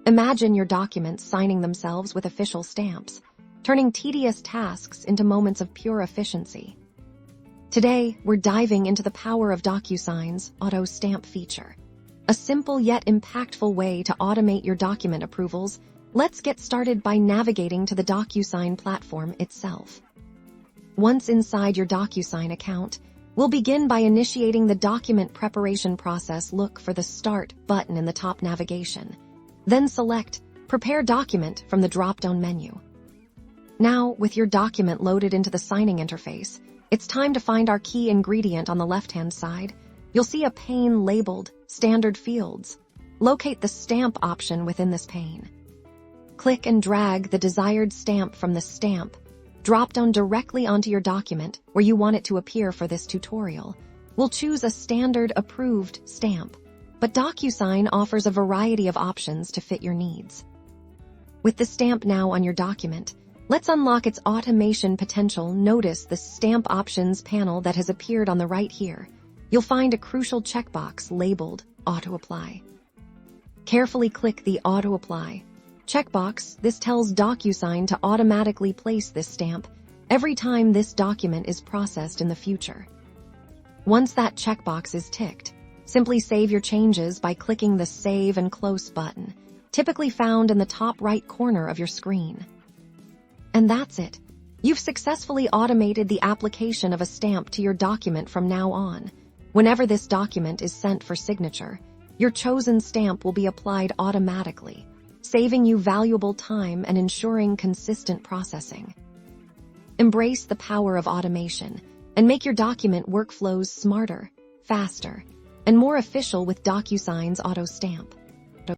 Imagine your documents signing themselves with official stamps, turning tedious tasks into moments of pure efficiency. Today, we're diving into the power of Docusign's auto stamp feature. A simple yet impactful way to automate your document approvals. Let's get started by navigating to the Docusign platform itself. Once inside your Docusign account, we'll begin by initiating the document preparation process. Look for the Start button in the top navigation. Then select Prepare Document from the drop-down menu. Now, with your document loaded into the signing interface, it's time to find our key ingredient on the left-hand side. You'll see a pane labeled Standard Fields. Locate the Stamp option within this pane. Click and drag the desired stamp from the Stamp drop-down directly onto your document where you want it to appear. For this tutorial, we'll choose a standard approved stamp, but Docusign offers a variety of options to fit your needs. With the stamp now on your document, let's unlock its automation potential. Notice the Stamp Options panel that has appeared on the right here. You'll find a crucial checkbox labeled Auto Apply. Carefully click the Auto Apply checkbox. This tells Docusign to automatically place this stamp every time this document is processed in the future. Once that checkbox is ticked, simply save your changes by clicking the Save and Close button, typically found in the top right corner of your screen. And that's it. You've successfully automated the application of a stamp to your document. From now on, whenever this document is sent for signature, your chosen stamp will be applied automatically, saving you valuable time and ensuring consistent processing. Embrace the power of automation and make your document workflows smarter, faster, and more efficient with Docusign's Auto Stamp.